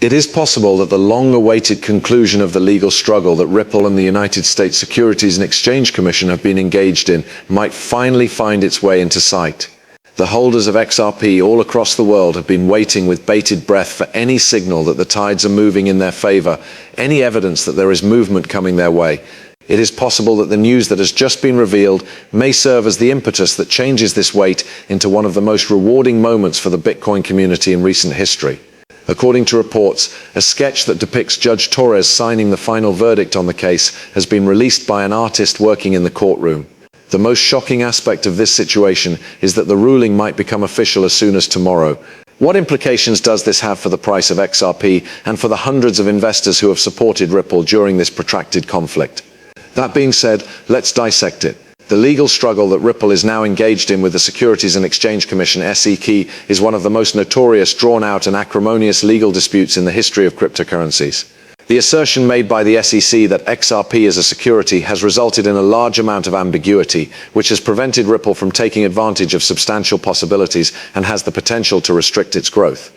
It is possible that the long-awaited conclusion of the legal struggle that Ripple and the United States Securities and Exchange Commission have been engaged in might finally find its way into sight. The holders of XRP all across the world have been waiting with bated breath for any signal that the tides are moving in their favor, any evidence that there is movement coming their way. It is possible that the news that has just been revealed may serve as the impetus that changes this wait into one of the most rewarding moments for the Bitcoin community in recent history. According to reports, a sketch that depicts Judge Torres signing the final verdict on the case has been released by an artist working in the courtroom. The most shocking aspect of this situation is that the ruling might become official as soon as tomorrow. What implications does this have for the price of XRP and for the hundreds of investors who have supported Ripple during this protracted conflict? That being said, let's dissect it. The legal struggle that Ripple is now engaged in with the Securities and Exchange Commission (SEC) is one of the most notorious, drawn-out and acrimonious legal disputes in the history of cryptocurrencies. The assertion made by the SEC that XRP as a security has resulted in a large amount of ambiguity, which has prevented Ripple from taking advantage of substantial possibilities and has the potential to restrict its growth.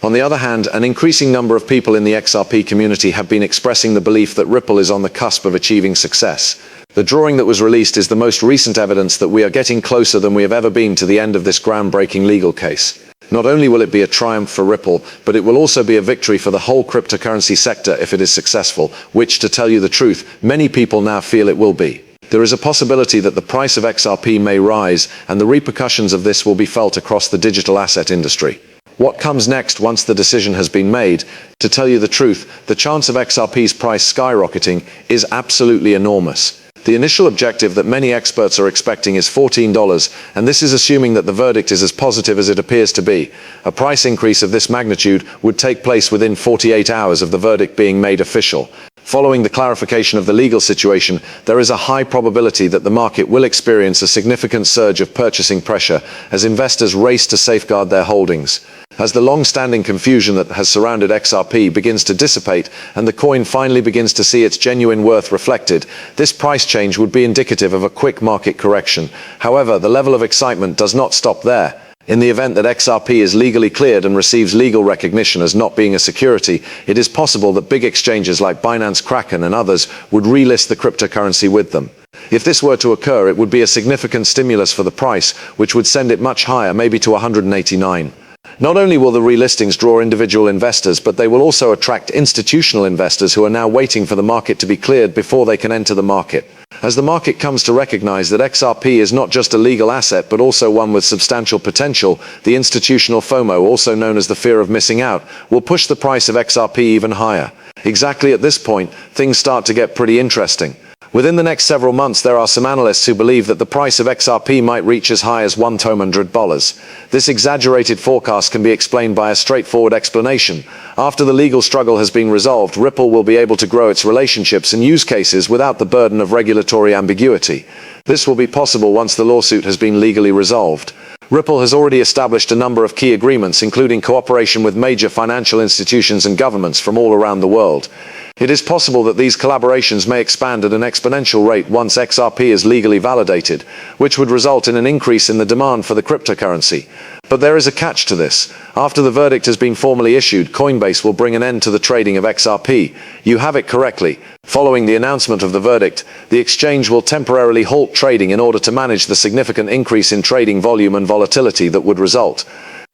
On the other hand, an increasing number of people in the XRP community have been expressing the belief that Ripple is on the cusp of achieving success. The drawing that was released is the most recent evidence that we are getting closer than we have ever been to the end of this groundbreaking legal case. Not only will it be a triumph for Ripple, but it will also be a victory for the whole cryptocurrency sector if it is successful, which, to tell you the truth, many people now feel it will be. There is a possibility that the price of XRP may rise, and the repercussions of this will be felt across the digital asset industry. What comes next once the decision has been made? To tell you the truth, the chance of XRP's price skyrocketing is absolutely enormous. The initial objective that many experts are expecting is $14, and this is assuming that the verdict is as positive as it appears to be. A price increase of this magnitude would take place within 48 hours of the verdict being made official. Following the clarification of the legal situation, there is a high probability that the market will experience a significant surge of purchasing pressure as investors race to safeguard their holdings. As the long-standing confusion that has surrounded XRP begins to dissipate and the coin finally begins to see its genuine worth reflected, this price change would be indicative of a quick market correction. However, the level of excitement does not stop there. In the event that XRP is legally cleared and receives legal recognition as not being a security, it is possible that big exchanges like Binance, Kraken and others would relist the cryptocurrency with them. If this were to occur, it would be a significant stimulus for the price, which would send it much higher, maybe to 189. Not only will the relistings draw individual investors, but they will also attract institutional investors who are now waiting for the market to be cleared before they can enter the market. As the market comes to recognize that XRP is not just a legal asset but also one with substantial potential, the institutional FOMO, also known as the fear of missing out, will push the price of XRP even higher. Exactly at this point, things start to get pretty interesting. Within the next several months, there are some analysts who believe that the price of XRP might reach as high as $100. This exaggerated forecast can be explained by a straightforward explanation. After the legal struggle has been resolved, Ripple will be able to grow its relationships and use cases without the burden of regulatory ambiguity. This will be possible once the lawsuit has been legally resolved. Ripple has already established a number of key agreements, including cooperation with major financial institutions and governments from all around the world. It is possible that these collaborations may expand at an exponential rate once XRP is legally validated, which would result in an increase in the demand for the cryptocurrency. But there is a catch to this. After the verdict has been formally issued, Coinbase will bring an end to the trading of XRP. You have it correctly. Following the announcement of the verdict, the exchange will temporarily halt trading in order to manage the significant increase in trading volume and volatility that would result.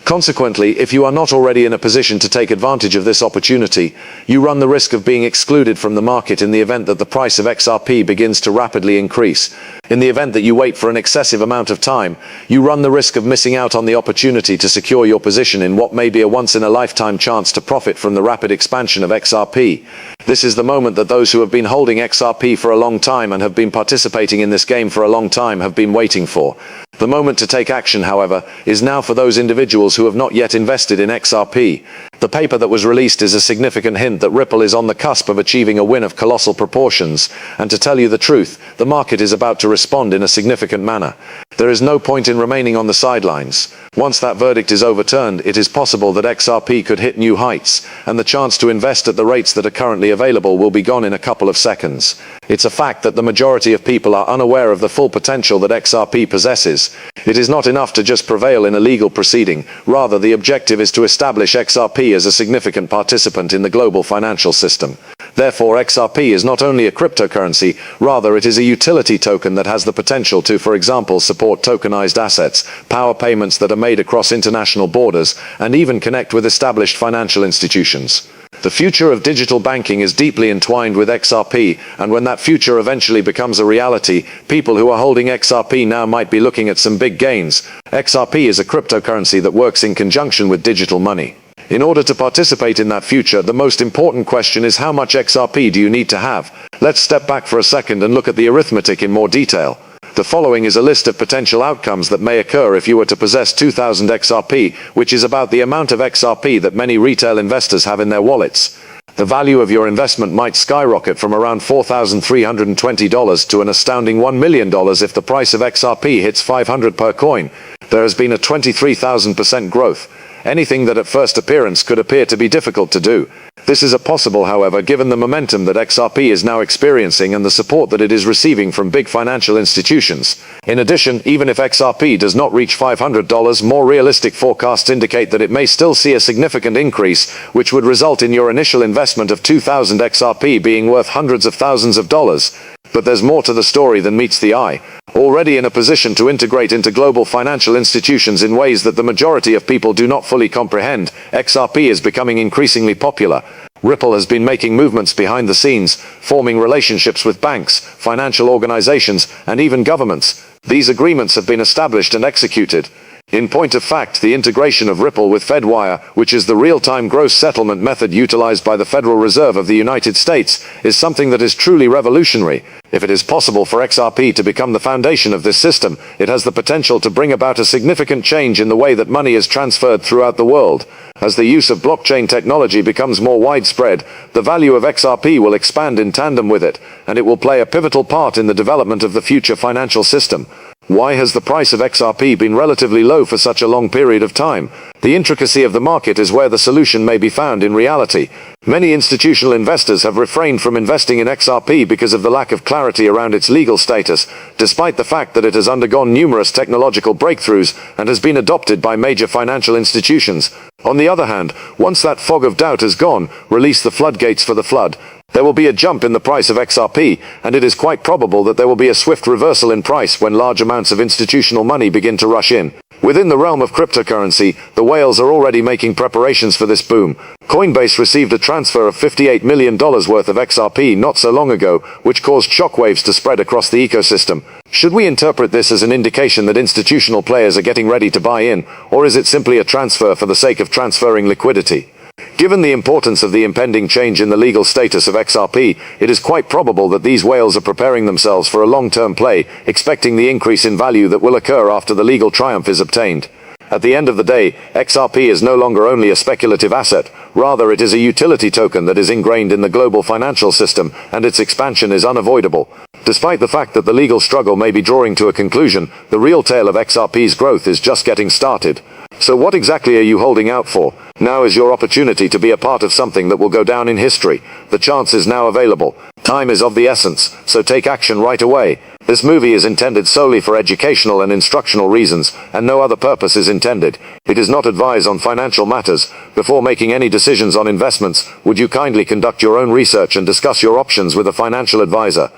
Consequently, if you are not already in a position to take advantage of this opportunity, you run the risk of being excluded from the market in the event that the price of XRP begins to rapidly increase. In the event that you wait for an excessive amount of time, you run the risk of missing out on the opportunity to secure your position in what may be a once-in-a-lifetime chance to profit from the rapid expansion of XRP. This is the moment that those who have been holding XRP for a long time and have been participating in this game for a long time have been waiting for. The moment to take action, however, is now for those individuals who have not yet invested in XRP. The paper that was released is a significant hint that Ripple is on the cusp of achieving a win of colossal proportions, and to tell you the truth, the market is about to respond in a significant manner. There is no point in remaining on the sidelines. Once that verdict is overturned, it is possible that XRP could hit new heights, and the chance to invest at the rates that are currently available will be gone in a couple of seconds. It's a fact that the majority of people are unaware of the full potential that XRP possesses. It is not enough to just prevail in a legal proceeding. Rather, the objective is to establish XRP as a significant participant in the global financial system. Therefore, XRP is not only a cryptocurrency, rather it is a utility token that has the potential to, for example, support tokenized assets, power payments that are made across international borders, and even connect with established financial institutions. The future of digital banking is deeply entwined with XRP, and when that future eventually becomes a reality, people who are holding XRP now might be looking at some big gains. XRP is a cryptocurrency that works in conjunction with digital money. In order to participate in that future, the most important question is how much XRP do you need to have? Let's step back for a second and look at the arithmetic in more detail. The following is a list of potential outcomes that may occur if you were to possess 2000 XRP, which is about the amount of XRP that many retail investors have in their wallets. The value of your investment might skyrocket from around $4,320 to an astounding $1 million if the price of XRP hits 500 per coin. There has been a 23,000% growth. Anything that at first appearance could appear to be difficult to do. This is possible, however, given the momentum that XRP is now experiencing and the support that it is receiving from big financial institutions. In addition, even if XRP does not reach $500, more realistic forecasts indicate that it may still see a significant increase, which would result in your initial investment of 2000 XRP being worth hundreds of thousands of dollars. But there's more to the story than meets the eye. Already in a position to integrate into global financial institutions in ways that the majority of people do not fully comprehend, XRP is becoming increasingly popular. Ripple has been making movements behind the scenes, forming relationships with banks, financial organizations, and even governments. These agreements have been established and executed. In point of fact, the integration of Ripple with Fedwire, which is the real-time gross settlement method utilized by the Federal Reserve of the United States, is something that is truly revolutionary. If it is possible for XRP to become the foundation of this system, it has the potential to bring about a significant change in the way that money is transferred throughout the world. As the use of blockchain technology becomes more widespread, the value of XRP will expand in tandem with it, and it will play a pivotal part in the development of the future financial system. Why has the price of XRP been relatively low for such a long period of time? The intricacy of the market is where the solution may be found in reality. Many institutional investors have refrained from investing in XRP because of the lack of clarity around its legal status, despite the fact that it has undergone numerous technological breakthroughs and has been adopted by major financial institutions. On the other hand, once that fog of doubt has gone, release the floodgates for the flood. There will be a jump in the price of XRP, and it is quite probable that there will be a swift reversal in price when large amounts of institutional money begin to rush in. Within the realm of cryptocurrency, the whales are already making preparations for this boom. Coinbase received a transfer of $58 million worth of XRP not so long ago, which caused shockwaves to spread across the ecosystem. Should we interpret this as an indication that institutional players are getting ready to buy in, or is it simply a transfer for the sake of transferring liquidity? Given the importance of the impending change in the legal status of XRP, it is quite probable that these whales are preparing themselves for a long-term play, expecting the increase in value that will occur after the legal triumph is obtained. At the end of the day, XRP is no longer only a speculative asset, rather it is a utility token that is ingrained in the global financial system, and its expansion is unavoidable. Despite the fact that the legal struggle may be drawing to a conclusion, the real tale of XRP's growth is just getting started. So what exactly are you holding out for? Now is your opportunity to be a part of something that will go down in history. The chance is now available. Time is of the essence, so take action right away. This movie is intended solely for educational and instructional reasons, and no other purpose is intended. It is not advised on financial matters. Before making any decisions on investments, would you kindly conduct your own research and discuss your options with a financial advisor?